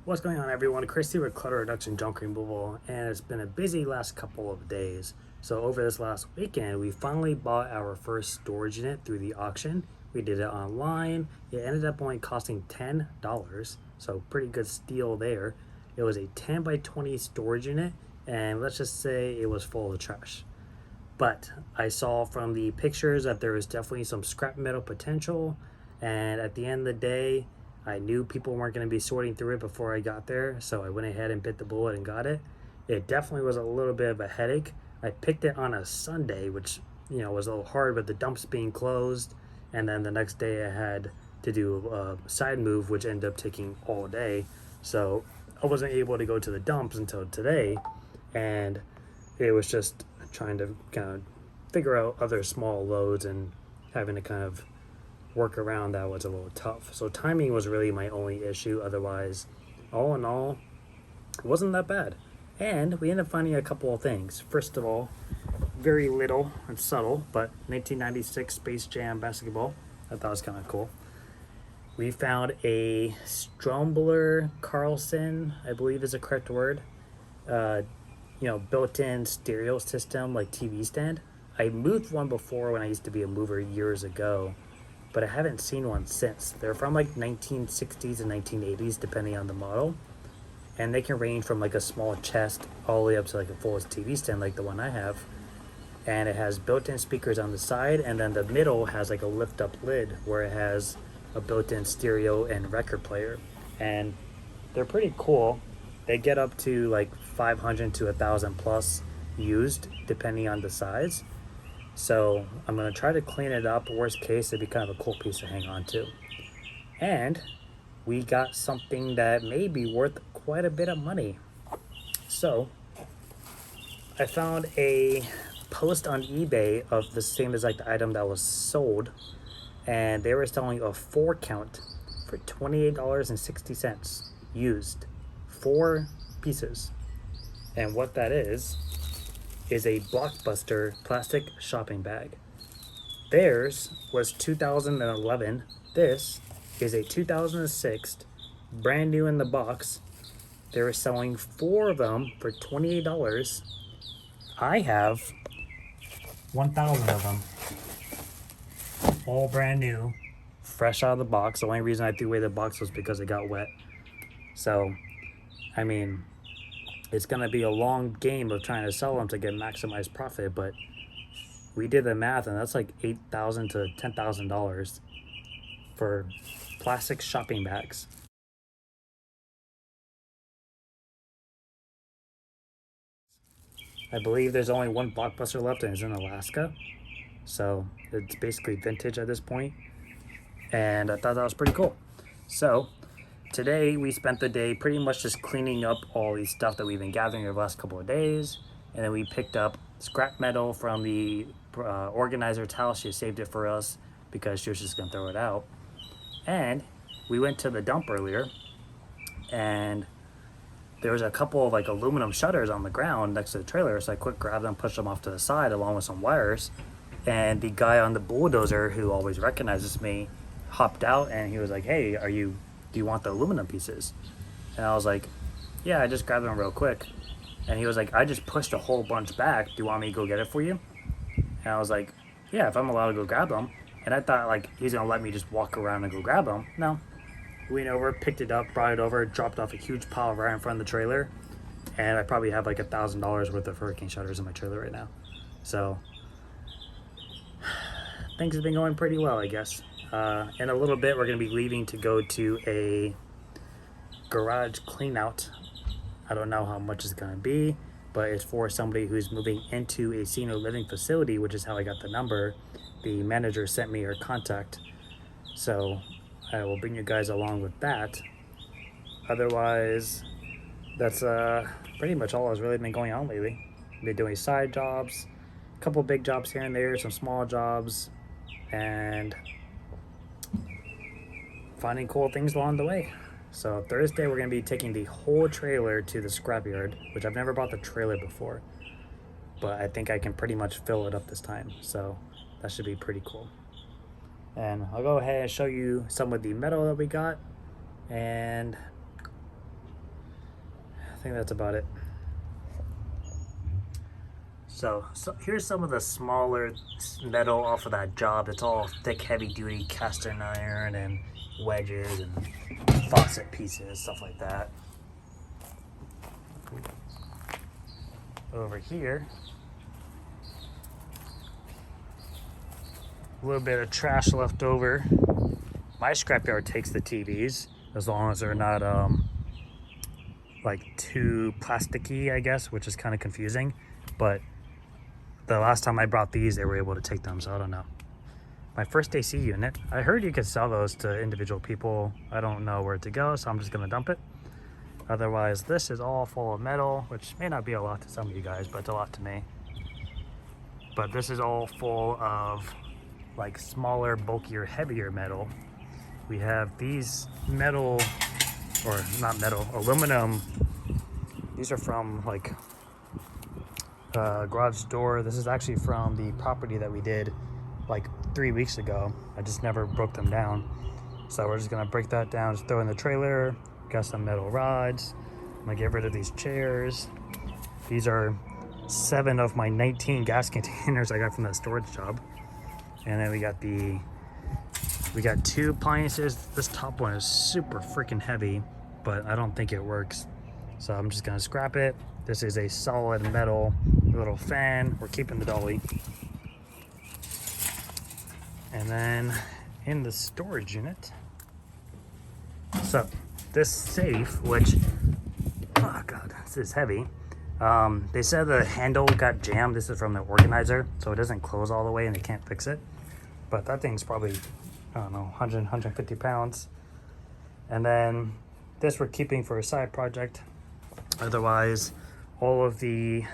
What's going on, everyone? Chris here with Clutter Reduction Junk Removal, and it's been a busy last couple of days. So over this last weekend, we finally bought our first storage unit through the auction. We did it online. It ended up only costing $10, so pretty good steal there. It was a 10 by 20 storage unit, and let's just say it was full of trash. But I saw from the pictures that there was definitely some scrap metal potential, and at the end of the day, I knew people weren't going to be sorting through it before I got there, so I went ahead and bit the bullet and got it. It definitely was a little bit of a headache. I picked it on a Sunday, which was a little hard with the dumps being closed, and then the next day I had to do a side move, which ended up taking all day. So I wasn't able to go to the dumps until today, and it was just trying to kind of figure out other small loads and having to kind of work around that was a little tough. So timing was really my only issue. Otherwise, all in all, it wasn't that bad. And we ended up finding a couple of things. First of all, very little and subtle, but 1996 Space Jam basketball. I thought was kind of cool. We found a Stromberg Carlson, I believe is the correct word. Built-in stereo system, like TV stand. I moved one before when I used to be a mover years ago, but I haven't seen one since. They're from like 1960s and 1980s, depending on the model. And they can range from like a small chest all the way up to like a full TV stand like the one I have. And it has built-in speakers on the side, and then the middle has like a lift-up lid where it has a built-in stereo and record player. And they're pretty cool. They get up to like 500 to 1,000 plus used, depending on the size. So I'm going to try to clean it up. Worst case, it'd be kind of a cool piece to hang on to. And we got something that may be worth quite a bit of money. So I found a post on eBay of the same exact item that was sold, and they were selling a 4 count for $28.60 used. 4 pieces. And what that is a Blockbuster plastic shopping bag. Theirs was 2011. This is a 2006, brand new in the box. They were selling 4 of them for $28. I have 1,000 of them, all brand new, fresh out of the box. The only reason I threw away the box was because it got wet. So, I mean, it's going to be a long game of trying to sell them to get maximized profit, but we did the math, and that's like $8,000 to $10,000 for plastic shopping bags. I believe there's only one Blockbuster left, and it's in Alaska, so it's basically vintage at this point, and I thought that was pretty cool. So today we spent the day pretty much just cleaning up all the stuff that we've been gathering over the last couple of days, and then we picked up scrap metal from the organizer's house. She saved it for us because she was just gonna throw it out. And we went to the dump earlier, and there was a couple of like aluminum shutters on the ground next to the trailer, so I quick grabbed them, pushed them off to the side along with some wires, and the guy on the bulldozer, who always recognizes me, hopped out, and he was like, "Hey, do you want the aluminum pieces?" And I was like, "Yeah, I just grabbed them real quick." And he was like, "I just pushed a whole bunch back. Do you want me to go get it for you?" And I was like, "Yeah, if I'm allowed to go grab them." And I thought like he's gonna let me just walk around and go grab them. No. We went over, picked it up, brought it over, dropped off a huge pile right in front of the trailer. And I probably have like $1,000 worth of hurricane shutters in my trailer right now. So things have been going pretty well, I guess. In a little bit, we're going to be leaving to go to a garage clean out. I don't know how much it's going to be, but it's for somebody who's moving into a senior living facility, which is how I got the number. The manager sent me her contact. So I will bring you guys along with that. Otherwise, that's pretty much all that's really been going on lately. I've been doing side jobs, a couple big jobs here and there, some small jobs, and finding cool things along the way. So Thursday we're going to be taking the whole trailer to the scrapyard, which I've never bought the trailer before, but I think I can pretty much fill it up this time, so that should be pretty cool. And I'll go ahead and show you some of the metal that we got, and think that's about it. So here's some of the smaller metal off of that job. It's all thick, heavy-duty cast iron and wedges and faucet pieces, stuff like that. Over here, a little bit of trash left over. My scrapyard takes the TVs as long as they're not like too plasticky, I guess, which is kind of confusing. But the last time I brought these, they were able to take them, so I don't know. My first AC unit. I heard you could sell those to individual people. I don't know where to go, so I'm just gonna dump it. Otherwise, this is all full of metal, which may not be a lot to some of you guys, but it's a lot to me. But this is all full of like smaller, bulkier, heavier metal. We have these metal, or not metal, aluminum. These are from like garage door. This is actually from the property that we did like 3 weeks ago. I just never broke them down. So we're just gonna break that down, just throw in the trailer. Got some metal rods. I'm gonna get rid of these chairs. These are 7 of my 19 gas containers I got from that storage job. And then we got 2 appliances. This top one is super freaking heavy, but I don't think it works. So I'm just gonna scrap it. This is a solid metal little fan. We're keeping the dolly. And then in the storage unit, so this safe, which, oh god, this is heavy. They said the handle got jammed. This is from the organizer, so it doesn't close all the way and they can't fix it. But that thing's probably, I don't know, 100, 150 pounds. And then this we're keeping for a side project. Otherwise, all of the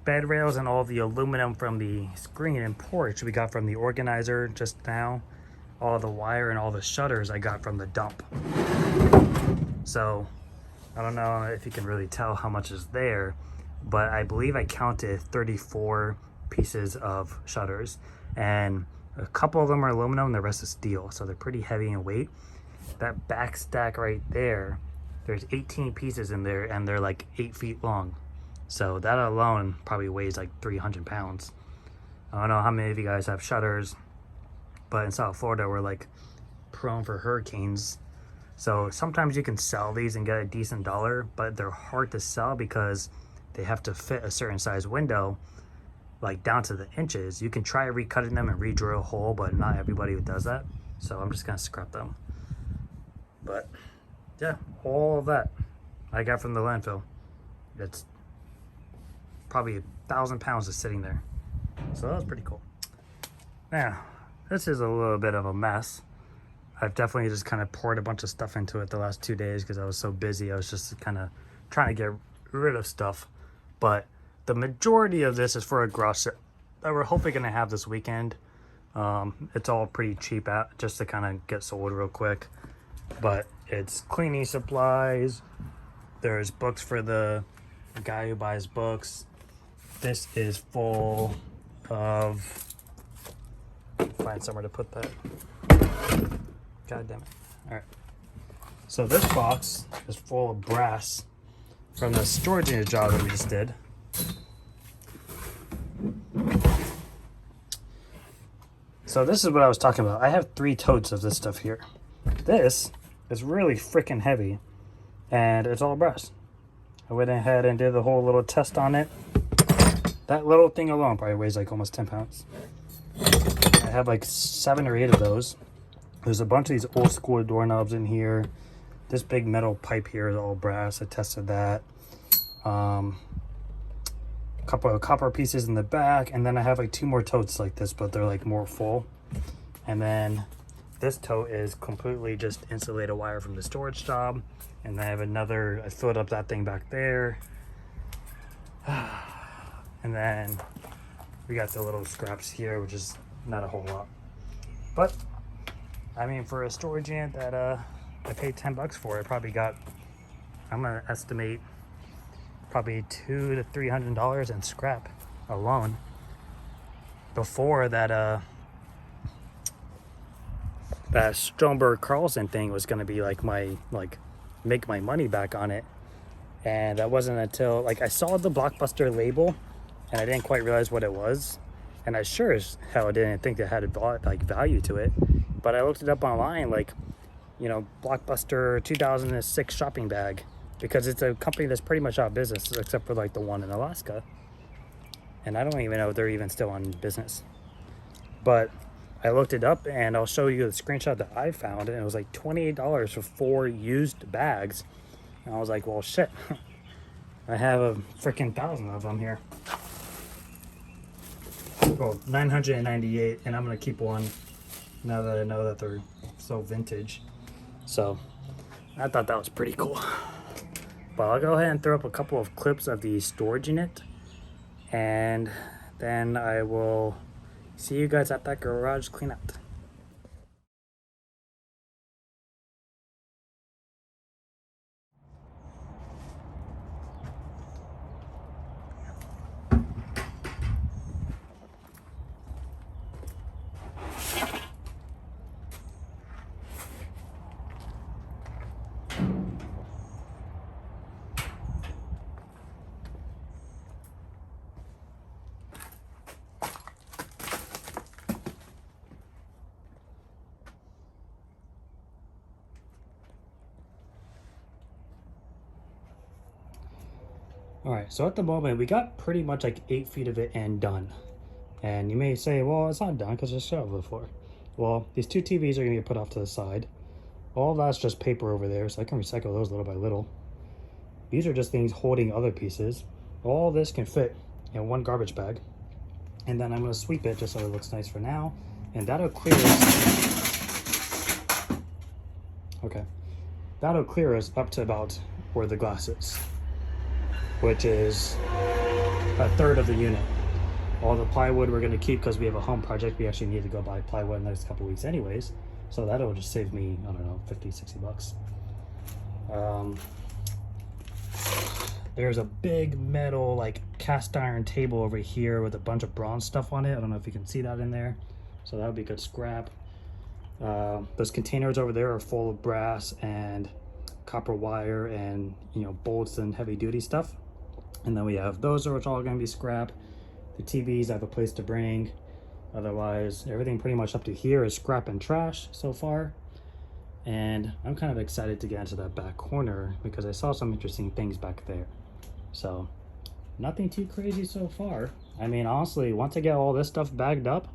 bed rails and all of the aluminum from the screen and porch we got from the organizer just now. All the wire and all the shutters I got from the dump. So I don't know if you can really tell how much is there, but I believe I counted 34 pieces of shutters, and a couple of them are aluminum and the rest is steel, so they're pretty heavy in weight. That back stack right there, there's 18 pieces in there and they're like 8 feet long. So that alone probably weighs like 300 pounds. I don't know how many of you guys have shutters, but in South Florida, we're like prone for hurricanes. So sometimes you can sell these and get a decent dollar, but they're hard to sell because they have to fit a certain size window, like down to the inches. You can try recutting them and re-drill a hole, but not everybody does that. So I'm just gonna scrap them. But yeah, all of that I got from the landfill. It's probably 1,000 pounds is sitting there. So that was pretty cool. Now, this is a little bit of a mess. I've definitely just kind of poured a bunch of stuff into it the last 2 days because I was so busy. I was just kind of trying to get rid of stuff. But the majority of this is for a garage sale that we're hopefully going to have this weekend. It's all pretty cheap out just to kind of get sold real quick. But it's cleaning supplies. There's books for the guy who buys books. This is full of... Find somewhere to put that. God damn it. All right. So this box is full of brass from the storage unit job that we just did. So this is what I was talking about. I have 3 totes of this stuff here. This is really freaking heavy, and it's all brass. I went ahead and did the whole little test on it. That little thing alone probably weighs like almost 10 pounds. I have like 7 or 8 of those. There's a bunch of these old school doorknobs in here. This big metal pipe here is all brass. I tested that. A couple of copper pieces in the back, and then I have like 2 more totes like this, but they're like more full. And then this tote is completely just insulated wire from the storage job. And I have another, I filled up that thing back there. And then we got the little scraps here, which is not a whole lot. But I mean, for a storage unit that I paid $10 for, I probably got, I'm gonna estimate probably $200 to $300 in scrap alone. Before that that Stromberg Carlson thing was gonna be like my, make my money back on it. And that wasn't until like I saw the Blockbuster label and I didn't quite realize what it was. And I sure as hell didn't think it had like value to it. But I looked it up online, like, you know, Blockbuster 2006 shopping bag, because it's a company that's pretty much out of business except for like the one in Alaska. And I don't even know if they're even still on business. But I looked it up and I'll show you the screenshot that I found, and it was like $28 for 4 used bags. And I was like, well, shit, I have a freaking 1,000 of them here. Well, 998, and I'm gonna keep one now that I know that they're so vintage. So I thought that was pretty cool. But I'll go ahead and throw up a couple of clips of the storage unit, and then I will see you guys at that garage clean out. All right, so at the moment we got pretty much like 8 feet of it and done. And you may say, well, it's not done because there's shelf before. Well, these 2 TVs are gonna get put off to the side. All that's just paper over there, so I can recycle those little by little. These are just things holding other pieces. All this can fit in one garbage bag. And then I'm gonna sweep it just so it looks nice for now. And that'll clear us. Okay. That'll clear us up to about where the glass is, which is a third of the unit. All the plywood we're gonna keep because we have a home project. We actually need to go buy plywood in the next couple weeks anyways. So that'll just save me, I don't know, 50, 60 bucks. There's a big metal, like cast iron table over here with a bunch of bronze stuff on it. I don't know if you can see that in there. So that would be good scrap. Those containers over there are full of brass and copper wire and, you know, bolts and heavy duty stuff. And then we have those, which are all gonna be scrap. The TVs I have a place to bring. Otherwise, everything pretty much up to here is scrap and trash so far. And I'm kind of excited to get into that back corner because I saw some interesting things back there. So nothing too crazy so far. I mean, honestly, once I get all this stuff bagged up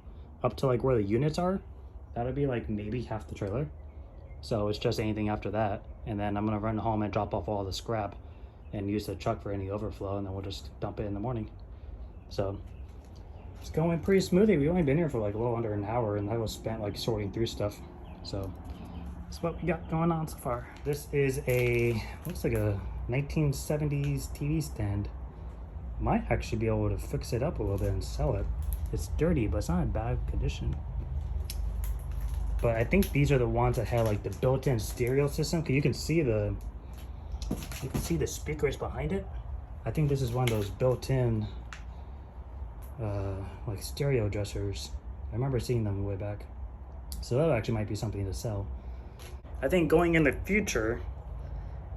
to like where the units are, that'll be like maybe half the trailer. So it's just anything after that. And then I'm gonna run home and drop off all the scrap and use the truck for any overflow, and then we'll just dump it in the morning. So it's going pretty smoothly. We've only been here for like a little under an hour, and that was spent like sorting through stuff. So that's what we got going on so far. This is looks like a 1970s TV stand. Might actually be able to fix it up a little bit and sell it. It's dirty, but it's not in bad condition. But I think these are the ones that have like the built-in stereo system, because you can see the speakers behind it. I think this is one of those built-in like stereo dressers. I remember seeing them way back. So that actually might be something to sell. I think going in the future,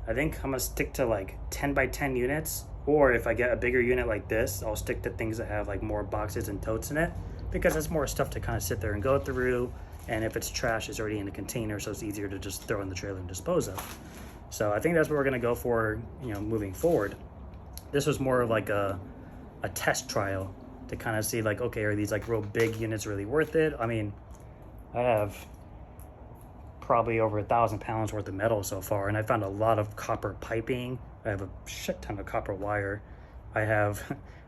I think I'm gonna stick to like 10 by 10 units, or if I get a bigger unit like this, I'll stick to things that have like more boxes and totes in it, because it's more stuff to kind of sit there and go through. And if it's trash, it's already in a container, so it's easier to just throw in the trailer and dispose of. So I think that's what we're gonna go for, you know, moving forward. This was more of like a test trial to kind of see like, okay, are these like real big units really worth it? I mean, I have probably over 1,000 pounds worth of metal so far, and I found a lot of copper piping. I have a shit ton of copper wire. I have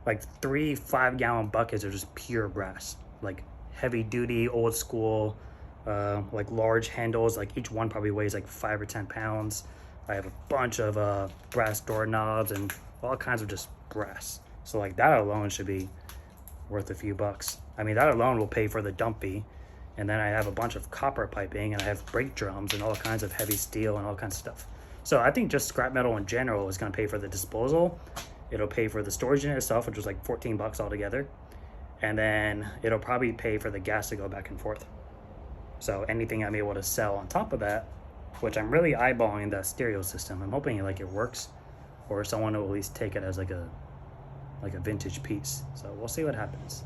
like 3 5-gallon buckets of just pure brass, like heavy duty, old school, like large handles, like each one probably weighs like 5 or 10 pounds. I have a bunch of brass doorknobs and all kinds of just brass. So like that alone should be worth a few bucks. I mean, that alone will pay for the dump fee. And then I have a bunch of copper piping, and I have brake drums and all kinds of heavy steel and all kinds of stuff. So I think just scrap metal in general is gonna pay for the disposal. It'll pay for the storage unit itself, which was like 14 bucks altogether. And then it'll probably pay for the gas to go back and forth. So anything I'm able to sell on top of that, which I'm really eyeballing that stereo system. I'm hoping like it works. or someone will at least take it as like a vintage piece. So we'll see what happens.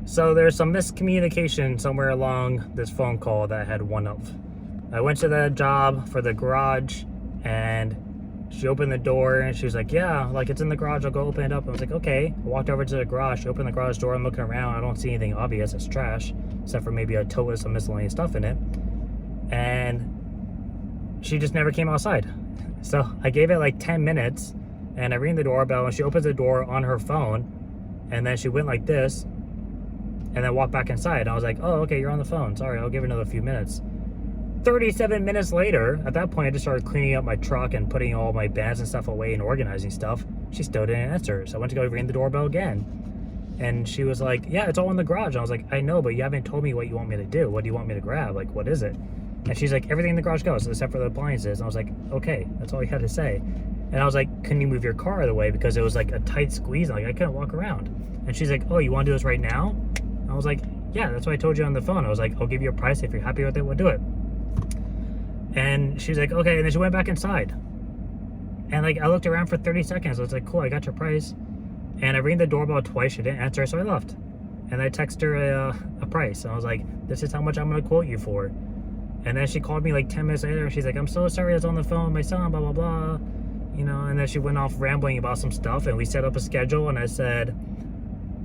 So there's some miscommunication somewhere along this phone call that I had one of. I went to the job for the garage and she opened the door and she was like, yeah, like it's in the garage, I'll go open it up. I was like, okay. I walked over to the garage, opened the garage door, I'm looking around, I don't see anything obvious, it's trash, except for maybe a tote with some miscellaneous stuff in it. And she just never came outside. So I gave it like 10 minutes and I rang the doorbell and she opens the door on her phone and then she went like this and then walked back inside. I was like, oh, okay, you're on the phone. Sorry, I'll give it another few minutes. 37 minutes later, at that point, I just started cleaning up my truck and putting all my bags and stuff away and organizing stuff. She still didn't answer. So I went to go ring the doorbell again. And she was like, yeah, it's all in the garage. And I was like, I know, but you haven't told me what you want me to do. What do you want me to grab? Like, what is it? And she's like, everything in the garage goes, except for the appliances. And I was like, okay, that's all you had to say. And I was like, can you move your car out of the way? Because it was like a tight squeeze. Like, I couldn't walk around. And she's like, oh, you want to do this right now? I was like, yeah, that's what I told you on the phone. I was like, I'll give you a price. If you're happy with it, we'll do it. And she was like, okay. And then she went back inside. And like, I looked around for 30 seconds. I was like, cool, I got your price. And I rang the doorbell twice. She didn't answer, so I left. And I texted her a price. And I was like, this is how much I'm going to quote you for. And then she called me like 10 minutes later. And she's like, I'm so sorry I was on the phone with my son, blah, blah, blah. You know, and then she went off rambling about some stuff. And we set up a schedule. And I said,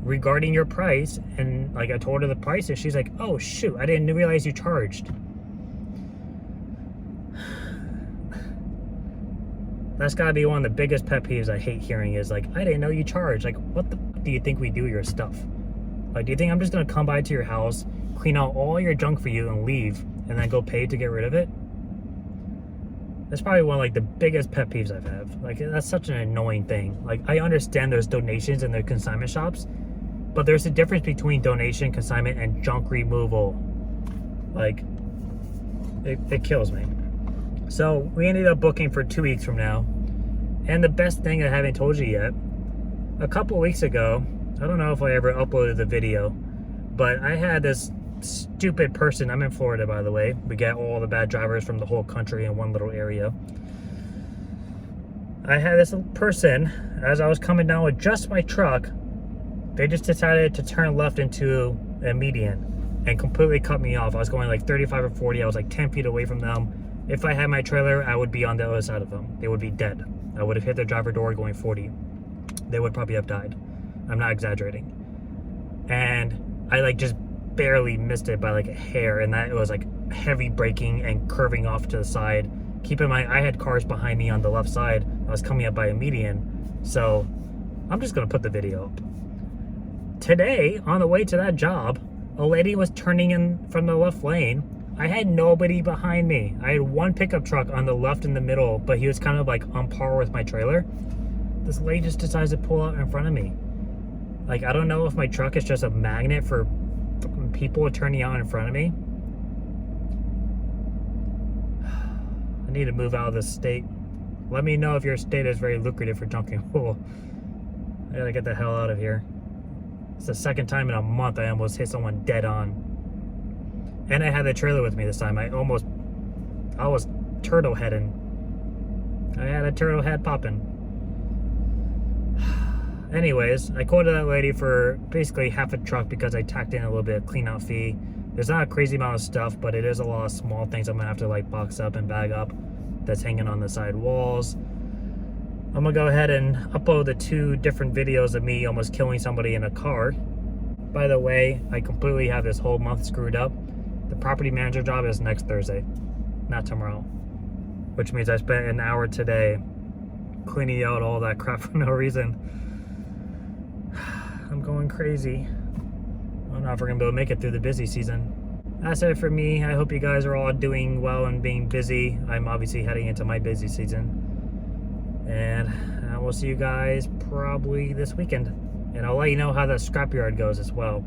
regarding your price, and like I told her the price, and she's like, oh shoot, I didn't realize you charged. That's gotta be one of the biggest pet peeves I hate hearing is like, I didn't know you charged. Like, what the fuck do you think we do your stuff? Like, do you think I'm just gonna come by to your house, clean out all your junk for you and leave, and then go pay to get rid of it? That's probably one of like the biggest pet peeves I've had. Like, that's such an annoying thing. Like, I understand there's donations in the consignment shops, but there's a difference between donation, consignment, and junk removal. Like, it kills me. So we ended up booking for 2 weeks from now. And the best thing I haven't told you yet, a couple weeks ago, I don't know if I ever uploaded the video, but I had this stupid person. I'm in Florida, by the way. We get all the bad drivers from the whole country in one little area. I had this person, as I was coming down with just my truck, they just decided to turn left into a median and completely cut me off. I was going like 35 or 40. I was like 10 feet away from them. If I had my trailer, I would be on the other side of them. They would be dead. I would have hit their driver door going 40. They would probably have died. I'm not exaggerating. And I like just barely missed it by like a hair, and that it was like heavy braking and curving off to the side. Keep in mind, I had cars behind me on the left side. I was coming up by a median. So I'm just gonna put the video up. Today, on the way to that job, a lady was turning in from the left lane. I had nobody behind me. I had one pickup truck on the left in the middle, but he was kind of like on par with my trailer. This lady just decides to pull out in front of me. Like, I don't know if my truck is just a magnet for people turning out in front of me. I need to move out of this state. Let me know if your state is very lucrative for junking wool. I gotta get the hell out of here. It's the second time in a month I almost hit someone dead on. And I had the trailer with me this time. I was turtle heading. I had a turtle head popping. Anyways, I quoted that lady for basically half a truck because I tacked in a little bit of clean out fee. There's not a crazy amount of stuff, but it is a lot of small things I'm gonna have to like box up and bag up that's hanging on the side walls. I'm gonna go ahead and upload the 2 different videos of me almost killing somebody in a car. By the way, I completely have this whole month screwed up. The property manager job is next Thursday, not tomorrow. which means I spent an hour today cleaning out all that crap for no reason. I'm going crazy. I don't know if we're gonna be able to make it through the busy season. That's it for me. I hope you guys are all doing well and being busy. I'm obviously heading into my busy season. And we'll see you guys probably this weekend. And I'll let you know how the scrapyard goes as well.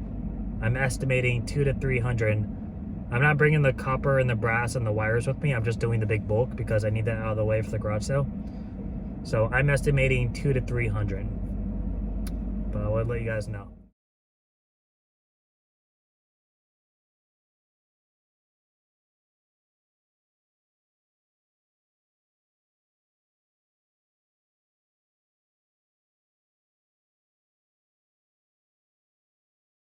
I'm estimating 200 to 300. I'm not bringing the copper and the brass and the wires with me. I'm just doing the big bulk because I need that out of the way for the garage sale. So I'm estimating 200 to 300. But I will let you guys know.